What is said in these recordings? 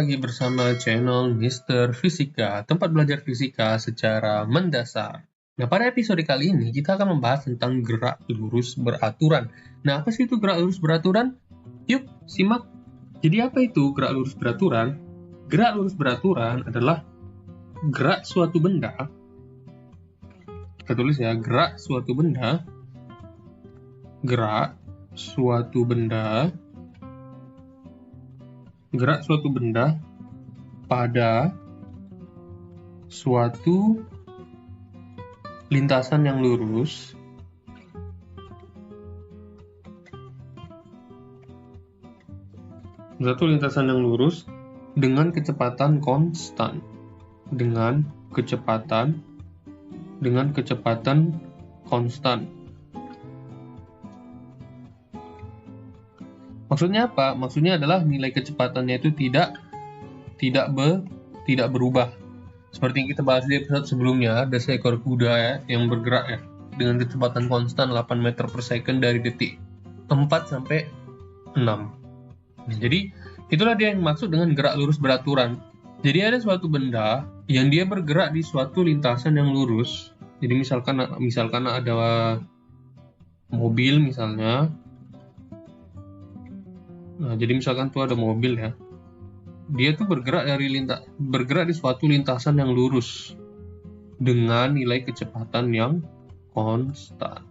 lagi bersama channel Mr. Fisika, tempat belajar fisika secara mendasar. Nah, pada episode kali ini kita akan membahas tentang gerak lurus beraturan. Nah, apa sih itu gerak lurus beraturan? Yuk, simak. Jadi apa itu gerak lurus beraturan? Gerak lurus beraturan adalah gerak suatu benda. Kita tulis ya, gerak suatu benda. Gerak suatu benda. Gerak suatu benda pada suatu lintasan yang lurus dengan kecepatan konstan. Dengan kecepatan konstan. Maksudnya apa? Maksudnya adalah nilai kecepatannya itu tidak berubah. Seperti yang kita bahas di episode sebelumnya, ada seekor kuda ya, yang bergerak ya, dengan kecepatan konstan 8 meter per second dari detik 4 sampai 6. Nah, jadi itulah dia yang maksud dengan gerak lurus beraturan. Jadi ada suatu benda yang dia bergerak di suatu lintasan yang lurus. Jadi misalkan ada mobil misalnya. Nah, jadi misalkan tuh ada mobil ya. Dia tuh bergerak di suatu lintasan yang lurus dengan nilai kecepatan yang konstan.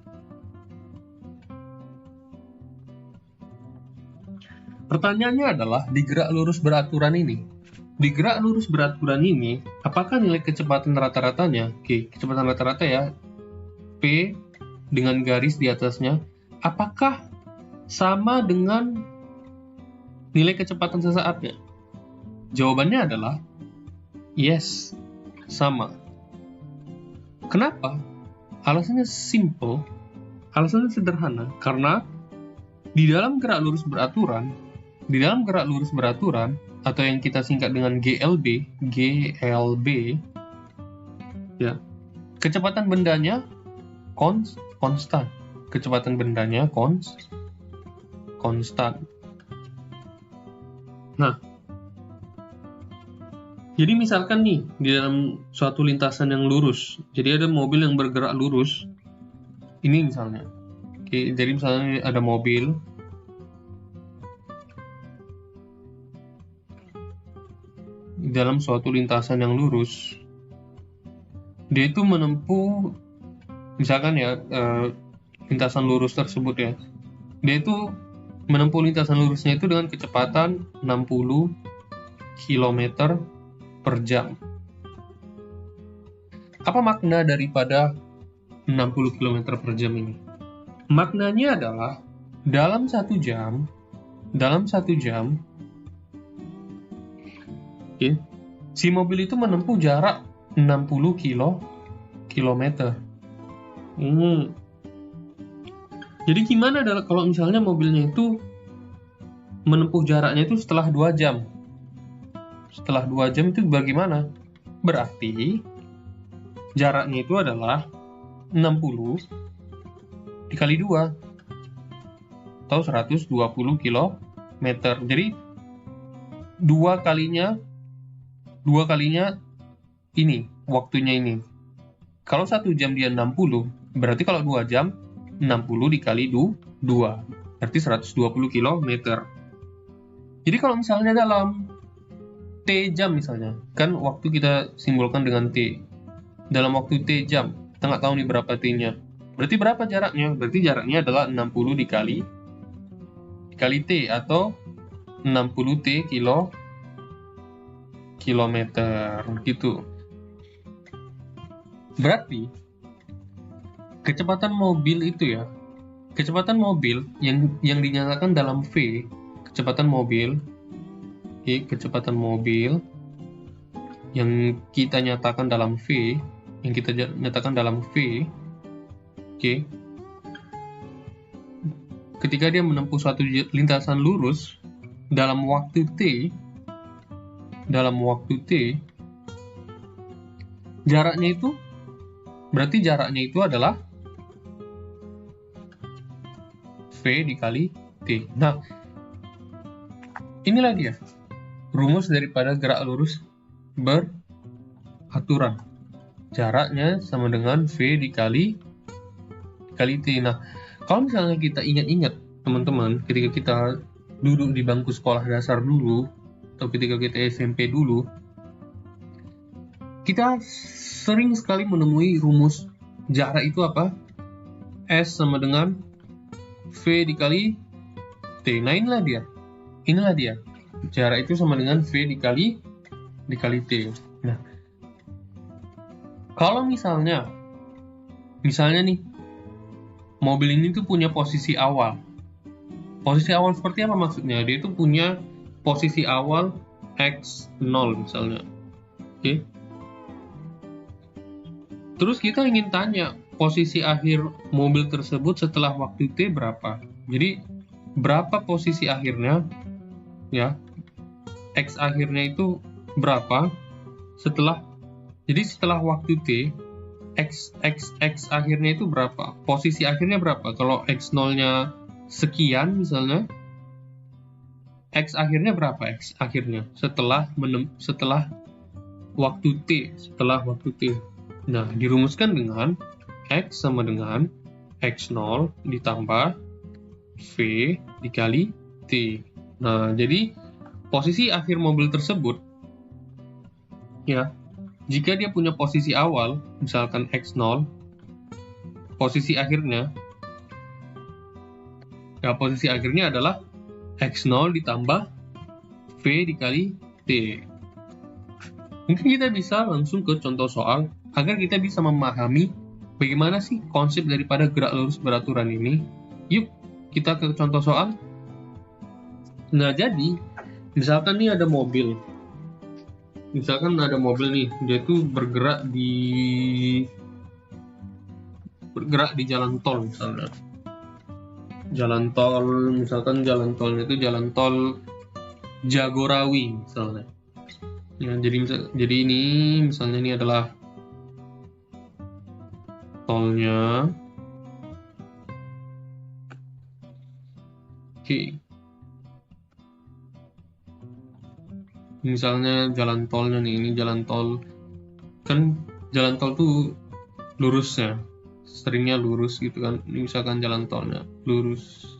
Pertanyaannya adalah di gerak lurus beraturan ini. Di gerak lurus beraturan ini, apakah nilai kecepatan rata-ratanya? Oke, kecepatan rata-rata ya. P dengan garis di atasnya. Apakah sama dengan nilai kecepatan sesaatnya? Jawabannya adalah yes, sama. Kenapa? Alasannya simple, alasannya sederhana, karena di dalam gerak lurus beraturan atau yang kita singkat dengan GLB, ya, kecepatan bendanya konstan. Kecepatan bendanya konstan. Nah, jadi misalkan nih, di dalam suatu lintasan yang lurus, jadi ada mobil yang bergerak lurus, ini misalnya. Oke, jadi misalnya ada mobil, di dalam suatu lintasan yang lurus, dia itu menempuh, misalkan ya, lintasan lurus tersebut ya, dia itu menempuh lintasan lurusnya itu dengan kecepatan 60 km per jam. Apa makna daripada 60 km per jam ini? Maknanya adalah dalam satu jam, okay, si mobil itu menempuh jarak 60 km. Jadi gimana adalah kalau misalnya mobilnya itu menempuh jaraknya itu setelah 2 jam? Setelah 2 jam itu bagaimana? Berarti jaraknya itu adalah 60 dikali 2 atau 120 km. Jadi dua kalinya ini, waktunya ini. Kalau 1 jam dia 60, berarti kalau 2 jam 60 dikali 2, berarti 120 km. Jadi kalau misalnya dalam T jam misalnya, kan waktu kita simbolkan dengan T. Dalam waktu T jam, kita nggak tahu nih berapa T-nya. Berarti berapa jaraknya? Berarti jaraknya adalah 60 dikali T atau 60 T kilometer gitu. Berarti kecepatan mobil itu ya, kecepatan mobil yang dinyatakan dalam V, kecepatan mobil yang kita nyatakan dalam V, oke. Ketika dia menempuh suatu lintasan lurus dalam waktu T, jaraknya itu adalah V dikali T. Nah, inilah dia rumus daripada gerak lurus beraturan. Jaraknya sama dengan V dikali T. Nah, kalau misalnya kita ingat-ingat, teman-teman, ketika kita duduk di bangku sekolah dasar dulu, atau ketika kita SMP dulu, kita sering sekali menemui rumus jarak itu apa? S sama dengan V dikali T. Nah, inilah dia. Jarak itu sama dengan V dikali T. Nah, kalau misalnya nih, mobil ini tuh punya posisi awal. Posisi awal seperti apa maksudnya? Dia itu punya posisi awal X0 misalnya. Oke. Terus kita ingin tanya posisi akhir mobil tersebut setelah waktu T berapa. Jadi berapa posisi akhirnya, ya, X akhirnya itu berapa setelah waktu T, X akhirnya itu berapa? Posisi akhirnya berapa? Kalau X0-nya sekian misalnya, X akhirnya berapa? X akhirnya setelah waktu T. Nah, dirumuskan dengan X sama dengan X0 ditambah V dikali T. Nah, jadi posisi akhir mobil tersebut, ya, jika dia punya posisi awal, misalkan X0, posisi akhirnya adalah X0 ditambah V dikali T. Mungkin kita bisa langsung ke contoh soal, agar kita bisa memahami bagaimana sih konsep daripada gerak lurus beraturan ini. Yuk, kita ke contoh soal. Nah, jadi, misalkan nih ada mobil. Nih, dia tuh bergerak di jalan tol misalnya. Jalan tolnya itu jalan tol Jagorawi misalnya. Ya, jadi ini misalnya ini adalah tolnya. Oke. Misalnya jalan tolnya nih, ini jalan tol. Kan jalan tol tuh lurusnya, seringnya lurus gitu kan. Ini misalkan jalan tolnya lurus.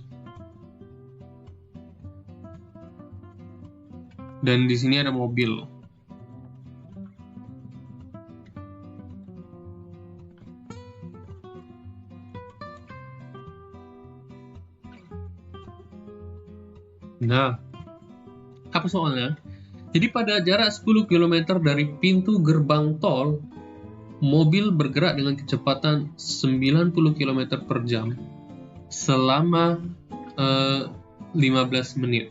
Dan di sini ada mobil. Nah, apa soalnya? Jadi pada jarak 10 km dari pintu gerbang tol, mobil bergerak dengan kecepatan 90 km per jam selama 15 menit.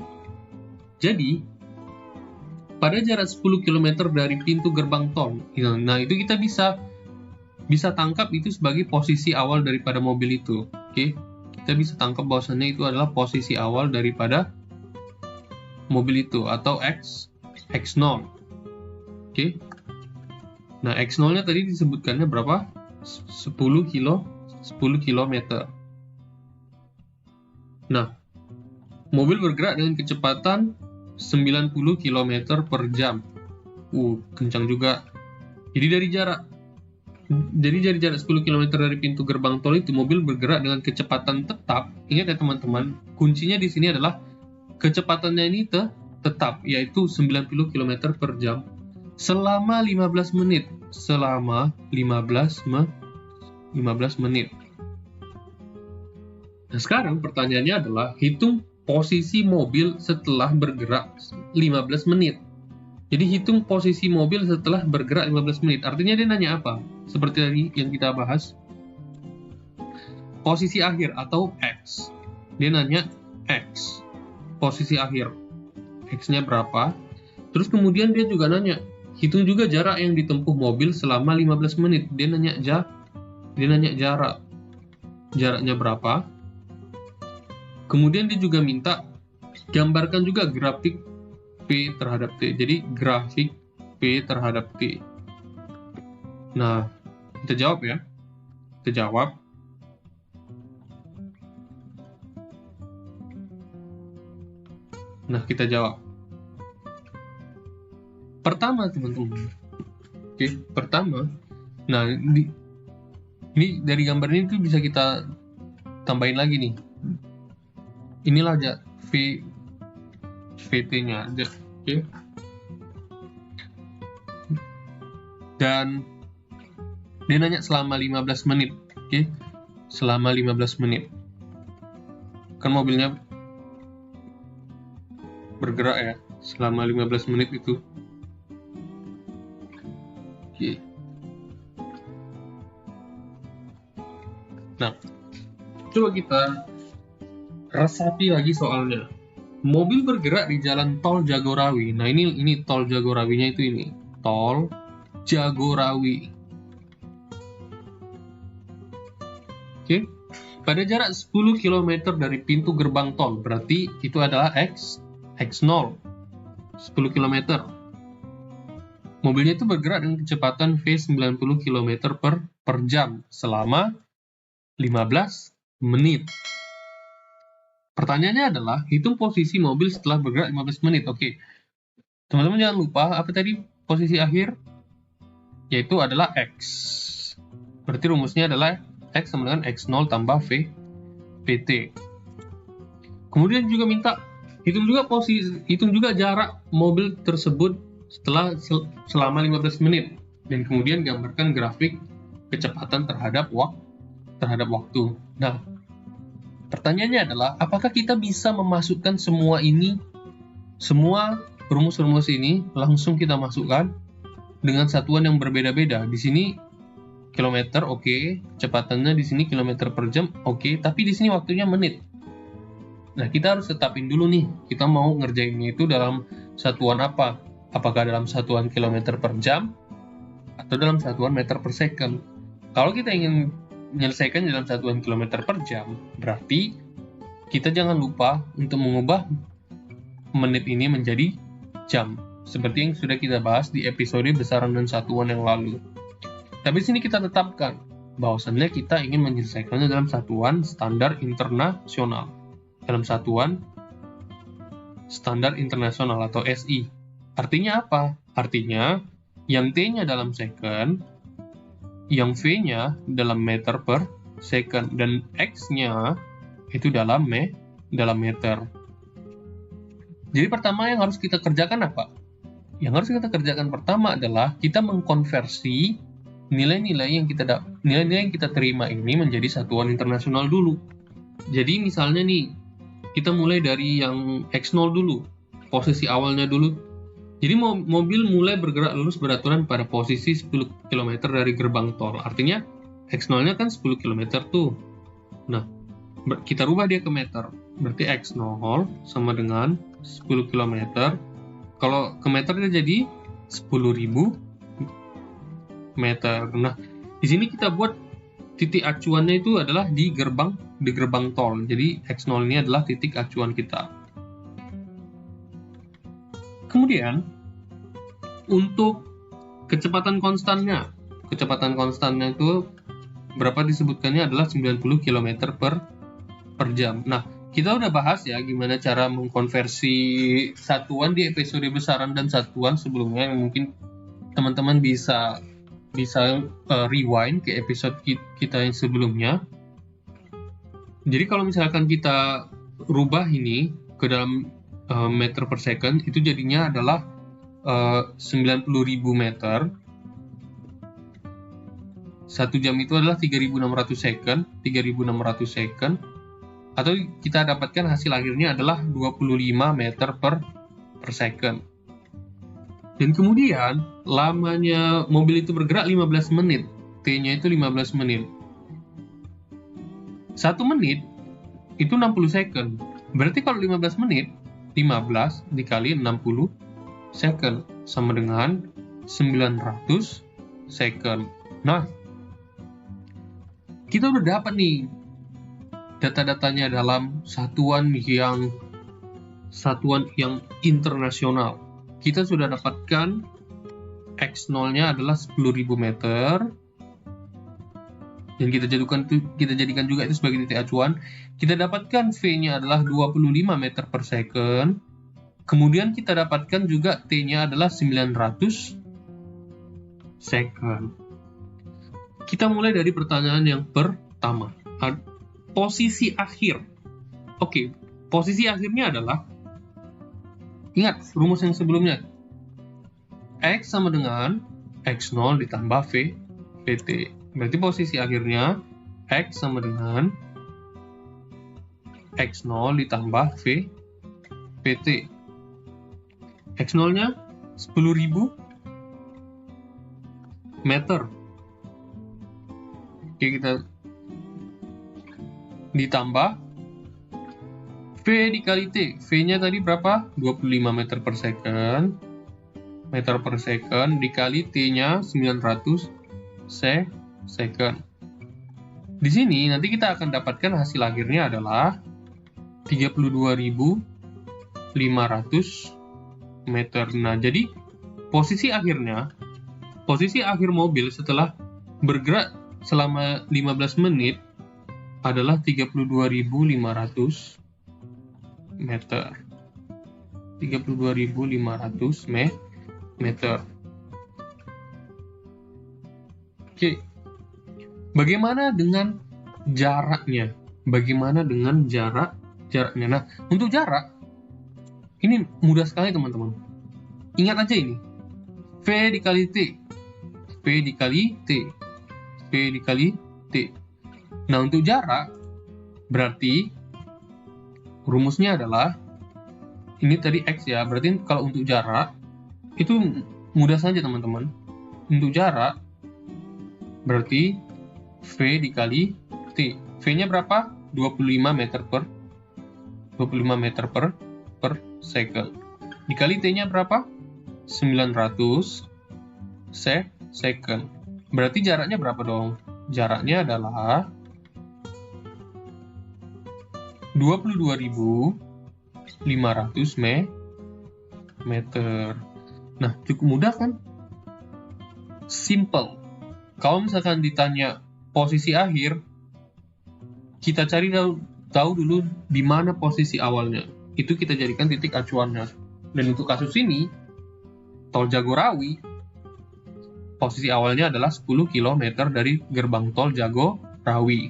Jadi, pada jarak 10 km dari pintu gerbang tol, nah itu kita bisa tangkap itu sebagai posisi awal daripada mobil itu. Oke, kita bisa tangkap bahwasannya itu adalah posisi awal daripada mobil itu, atau X0. Oke. Nah, X0-nya tadi disebutkannya berapa? 10 km. Nah, mobil bergerak dengan kecepatan 90 km per jam. Kencang juga. Jadi dari jarak 10 km dari pintu gerbang tol itu, mobil bergerak dengan kecepatan tetap. Ingat ya teman-teman, kuncinya di sini adalah kecepatannya ini tetap, yaitu 90 km per jam selama 15 menit. Nah, sekarang pertanyaannya adalah hitung posisi mobil setelah bergerak 15 menit. Jadi hitung posisi mobil setelah bergerak 15 menit. Artinya dia nanya apa? Seperti tadi yang kita bahas, posisi akhir atau X. Dia nanya X, posisi akhir, X-nya berapa. Terus kemudian dia juga nanya, hitung juga jarak yang ditempuh mobil selama 15 menit. Dia nanya jaraknya berapa. Kemudian dia juga minta gambarkan juga grafik P terhadap T. Jadi grafik P terhadap T. Nah, kita jawab ya. Nah, kita jawab. Pertama, teman-teman. Oke, pertama. Nah, ini dari gambar ini tuh bisa kita tambahin lagi nih. Inilah aja VT-nya. Oke. Dan dia nanya selama 15 menit. Oke. Selama 15 menit. Kan mobilnya bergerak ya selama 15 menit itu. Oke. Nah, coba kita resapi lagi soalnya. Mobil bergerak di jalan tol Jagorawi. Nah, ini tol Jagorawinya itu ini. Tol Jagorawi. Oke. Pada jarak 10 km dari pintu gerbang tol, berarti itu adalah X0. 10 km. Mobilnya itu bergerak dengan kecepatan V 90 km per jam selama 15 menit. Pertanyaannya adalah, hitung posisi mobil setelah bergerak 15 menit. Oke. Teman-teman jangan lupa, apa tadi posisi akhir? Yaitu adalah X. Berarti rumusnya adalah X sama dengan X0 tambah V PT. Kemudian juga minta hitung juga jarak mobil tersebut selama 15 menit, dan kemudian gambarkan grafik kecepatan terhadap waktu. Nah, pertanyaannya adalah, apakah kita bisa memasukkan semua rumus-rumus ini langsung kita masukkan dengan satuan yang berbeda-beda? Di sini kilometer, oke. Kecepatannya di sini kilometer per jam, oke. Tapi di sini waktunya menit. Nah, kita harus tetapin dulu nih, kita mau ngerjainnya itu dalam satuan apa? Apakah dalam satuan kilometer per jam atau dalam satuan meter per second? Kalau kita ingin menyelesaikan dalam satuan kilometer per jam, berarti kita jangan lupa untuk mengubah menit ini menjadi jam, seperti yang sudah kita bahas di episode besaran dan satuan yang lalu. Tapi sini kita tetapkan bahwasannya kita ingin menyelesaikannya dalam satuan standar internasional. Dalam satuan standar internasional atau SI. Artinya apa? Artinya yang T-nya dalam second, yang V-nya dalam meter per second, dan X-nya itu dalam meter. Jadi pertama yang harus kita kerjakan apa? Yang harus kita kerjakan pertama adalah kita mengkonversi nilai-nilai yang kita terima ini menjadi satuan internasional dulu. Jadi misalnya nih, kita mulai dari yang X0 dulu, posisi awalnya dulu. Jadi mobil mulai bergerak lurus beraturan pada posisi 10 km dari gerbang tol. Artinya X0-nya kan 10 km tuh. Nah, kita rubah dia ke meter. Berarti X0 sama dengan 10 km. Kalau ke meter dia jadi 10.000 meter. Nah, di sini kita buat titik acuannya itu adalah di gerbang tol. Jadi X0 ini adalah titik acuan kita. Kemudian untuk kecepatan konstannya itu berapa disebutkannya adalah 90 km per jam. Nah, kita udah bahas ya gimana cara mengkonversi satuan di episode besaran dan satuan sebelumnya, yang mungkin teman-teman bisa rewind ke episode kita yang sebelumnya. Jadi kalau misalkan kita rubah ini ke dalam meter per second, itu jadinya adalah 90.000 meter. 1 jam itu adalah 3.600 second. Atau kita dapatkan hasil akhirnya adalah 25 meter per second. Dan kemudian lamanya mobil itu bergerak 15 menit. T-nya itu 15 menit. 1 menit itu 60 second. Berarti kalau 15 menit, 15 dikali 60 second sama dengan 900 second. Nah, kita udah dapat nih data-datanya dalam satuan yang internasional. Kita sudah dapatkan X0-nya adalah 10.000 meter, dan kita jadikan juga itu sebagai titik acuan. Kita dapatkan V-nya adalah 25 meter per second, Kemudian kita dapatkan juga T-nya adalah 900 second. Kita mulai dari pertanyaan yang pertama. Posisi akhir. Oke, posisi akhirnya adalah, ingat rumus yang sebelumnya. X sama dengan X0 ditambah V, PT. Berarti posisi akhirnya X sama dengan X0 ditambah V, PT. X0-nya 10.000 meter. Oke, kita ditambah V dikali T. V-nya tadi berapa? 25 meter per second. Meter per second dikali T-nya 900 second. Di sini nanti kita akan dapatkan hasil akhirnya adalah 32.500 meter. Nah, jadi posisi akhir mobil setelah bergerak selama 15 menit adalah 32.500 meter. 32.500 meter. Oke. Bagaimana dengan jaraknya? Nah, untuk jarak ini mudah sekali teman-teman. Ingat aja ini. V dikali T. V dikali T. V dikali T. Nah, untuk jarak berarti rumusnya adalah ini tadi X ya. Berarti kalau untuk jarak itu mudah saja teman-teman. Untuk jarak berarti V dikali T. V-nya berapa? 25 meter per second. Dikali T-nya berapa? 900 second. Berarti jaraknya berapa dong? Jaraknya adalah 22.500 meter. Nah, cukup mudah kan? Simple. Kalau misalkan ditanya posisi akhir, kita cari tahu dulu di mana posisi awalnya. Itu kita jadikan titik acuannya. Dan untuk kasus ini, tol Jagorawi, posisi awalnya adalah 10 km dari gerbang tol Jagorawi.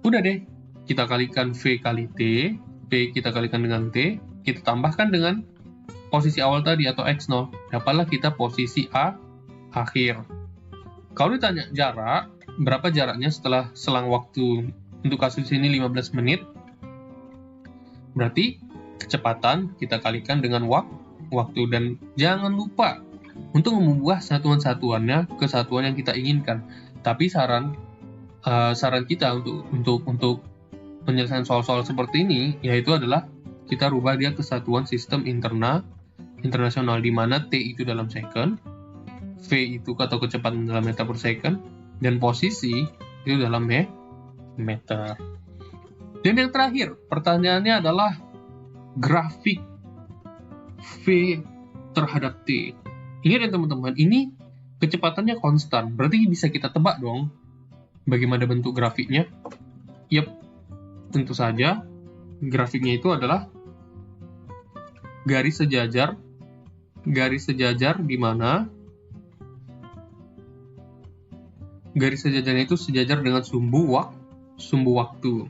Udah deh, kita kalikan V kali T, P kita kalikan dengan T, kita tambahkan dengan posisi awal tadi atau X0, dapatlah kita posisi akhir. Kalau ditanya jarak, berapa jaraknya setelah selang waktu, untuk kasus ini 15 menit, berarti kecepatan kita kalikan dengan waktu. Dan jangan lupa untuk mengubah satuan-satuannya ke satuan yang kita inginkan. Tapi saran kita untuk penyelesaian soal-soal seperti ini yaitu adalah kita rubah dia ke satuan sistem internasional, di mana T itu dalam second, V itu atau kecepatan dalam meter per second, dan posisi itu dalam meter. Dan yang terakhir, pertanyaannya adalah grafik V terhadap T. Ingat ya teman-teman, ini kecepatannya konstan. Berarti bisa kita tebak dong bagaimana bentuk grafiknya. Yap, tentu saja grafiknya itu adalah garis sejajar di mana garis sejajarnya itu sejajar dengan sumbu waktu.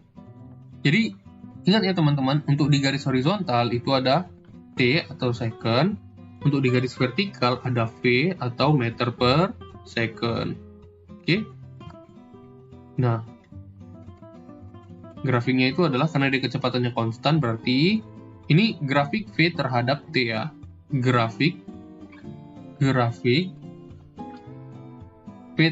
Jadi ingat ya teman-teman, untuk di garis horizontal itu ada T atau second, untuk di garis vertikal ada V atau meter per second. Oke. Nah, grafiknya itu adalah karena dia kecepatannya konstan, berarti ini grafik V terhadap T ya. Grafik V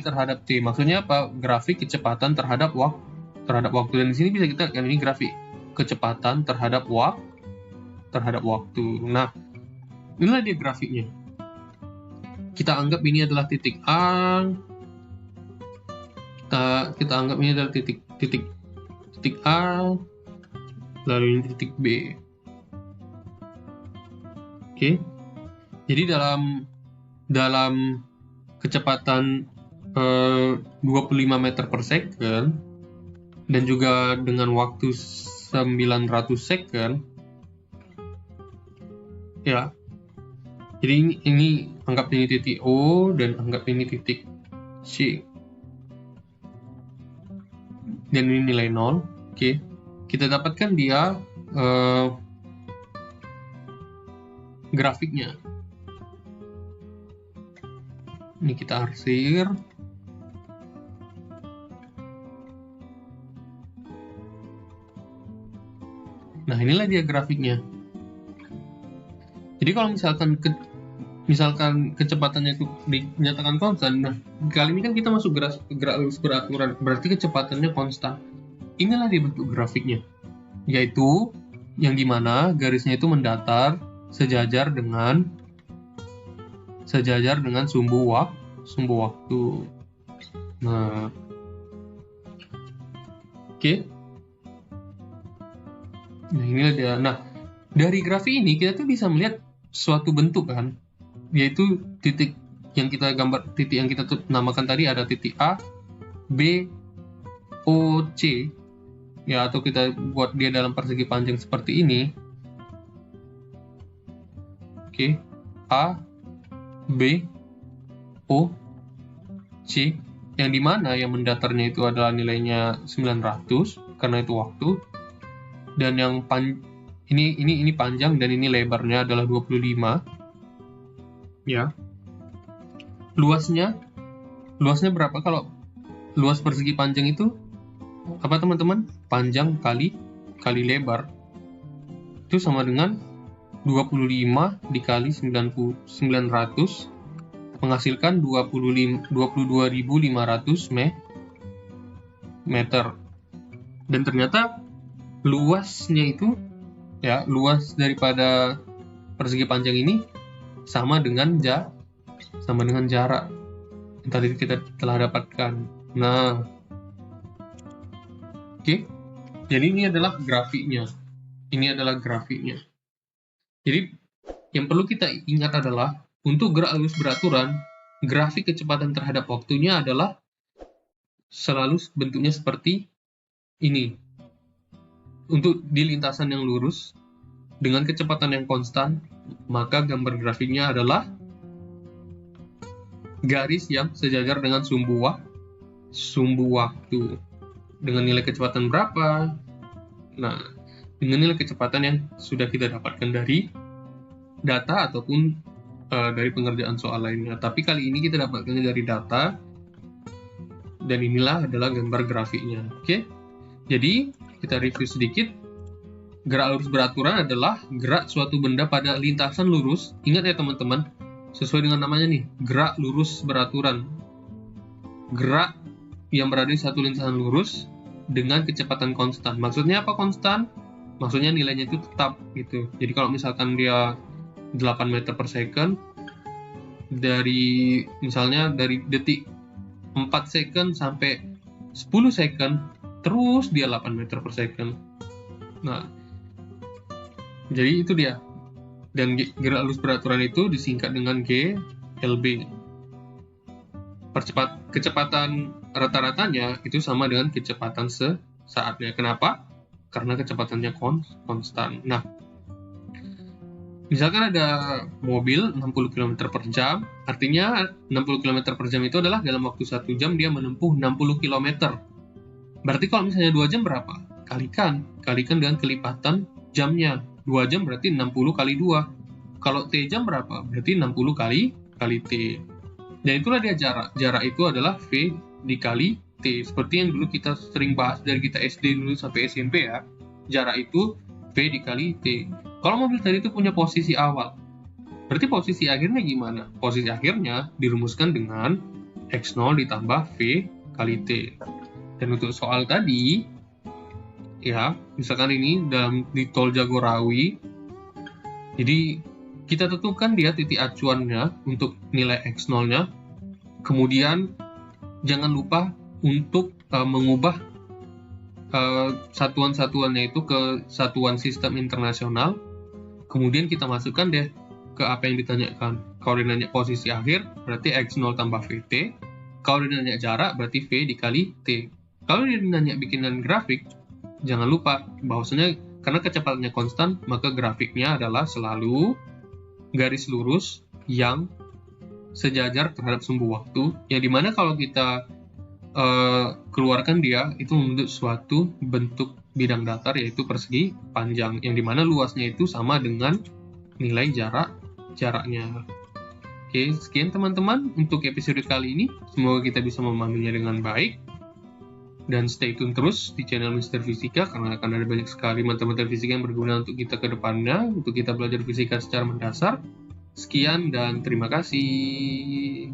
terhadap T. Maksudnya apa? Grafik kecepatan terhadap waktu. Dan di sini bisa kita ini grafik kecepatan terhadap waktu. Nah, inilah dia grafiknya. Kita anggap ini adalah titik A. Kita anggap ini adalah titik A, lalu ini titik B. Oke. Jadi dalam kecepatan 25 meter per second dan juga dengan waktu 900 second, ya. Jadi ini anggap ini titik O dan anggap ini titik C. Dan ini nilai 0. Oke. Kita dapatkan dia grafiknya. Ini kita arsir. Nah, inilah dia grafiknya. Jadi kalau misalkan kecepatannya itu dinyatakan konstan, nah kali ini kan kita masuk gerak lurus beraturan, berarti kecepatannya konstan. Inilah dia bentuk grafiknya, yaitu yang dimana garisnya itu mendatar sejajar dengan sumbu waktu. Nah, oke. Nah, inilah dia. Nah, dari grafik ini kita tuh bisa melihat suatu bentuk kan, yaitu titik yang kita namakan tadi ada titik A, B, O, C, ya, atau kita buat dia dalam persegi panjang seperti ini. Oke, A, B, O, C, yang dimana yang mendatarnya itu adalah nilainya 900 karena itu waktu, dan yang ini panjang dan ini lebarnya adalah 25. Ya. Luasnya berapa? Kalau luas persegi panjang itu apa teman-teman? Panjang kali lebar. Itu sama dengan 25 dikali 900 menghasilkan 22.500 meter. Dan ternyata luasnya itu, ya, luas daripada persegi panjang ini sama dengan jarak yang tadi kita telah dapatkan. Nah, oke. Jadi ini adalah grafiknya. Jadi yang perlu kita ingat adalah untuk gerak lurus beraturan, grafik kecepatan terhadap waktunya adalah selalu bentuknya seperti ini. Untuk di lintasan yang lurus dengan kecepatan yang konstan, maka gambar grafiknya adalah garis yang sejajar dengan sumbu waktu dengan nilai kecepatan berapa. Nah, dengan nilai kecepatan yang sudah kita dapatkan dari data ataupun dari pengerjaan soal lainnya. Tapi kali ini kita dapatkannya dari data, dan inilah adalah gambar grafiknya. Oke, jadi kita review sedikit. Gerak lurus beraturan adalah gerak suatu benda pada lintasan lurus. Ingat ya teman-teman, sesuai dengan namanya nih, gerak lurus beraturan. Gerak yang berada di satu lintasan lurus dengan kecepatan konstan. Maksudnya apa konstan? Maksudnya nilainya itu tetap gitu. Jadi kalau misalkan dia 8 meter per second, misalnya dari detik 4 second sampai 10 second, terus dia 8 meter per second. Nah, jadi itu dia. Dan gerak lurus beraturan itu disingkat dengan GLB. Kecepatan rata-ratanya itu sama dengan kecepatan sesaatnya. Kenapa? Karena kecepatannya konstan. Nah, misalkan ada mobil 60 km per jam, artinya 60 km per jam itu adalah dalam waktu 1 jam dia menempuh 60 km. Berarti kalau misalnya 2 jam berapa? Kalikan dengan kelipatan jamnya. 2 jam berarti 60 kali 2. Kalau T jam berapa? Berarti 60 kali T. Dan itulah dia jarak. Jarak itu adalah V dikali T. Seperti yang dulu kita sering bahas dari kita SD dulu sampai SMP ya. Jarak itu V dikali T. Kalau mobil tadi itu punya posisi awal, berarti posisi akhirnya gimana? Posisi akhirnya dirumuskan dengan X0 ditambah V kali T. Dan untuk soal tadi, ya, misalkan ini di tol Jagorawi, jadi kita tentukan dia titik acuannya untuk nilai X0-nya, kemudian jangan lupa untuk mengubah satuan-satuannya itu ke satuan sistem internasional, kemudian kita masukkan deh ke apa yang ditanyakan. Kalau ditanya posisi akhir, berarti X0 tambah VT, kalau ditanya jarak, berarti V dikali T. Kalau ditanya bikinan grafik, jangan lupa bahwasanya karena kecepatannya konstan, maka grafiknya adalah selalu garis lurus yang sejajar terhadap sumbu waktu, yang dimana kalau kita keluarkan dia itu membentuk suatu bentuk bidang datar, yaitu persegi panjang, yang dimana luasnya itu sama dengan nilai jaraknya. Oke, sekian teman-teman untuk episode kali ini. Semoga kita bisa memahaminya dengan baik. Dan stay tune terus di channel Mr. Fisika, karena akan ada banyak sekali matematika fisika yang berguna untuk kita ke depannya, untuk kita belajar fisika secara mendasar. Sekian dan terima kasih.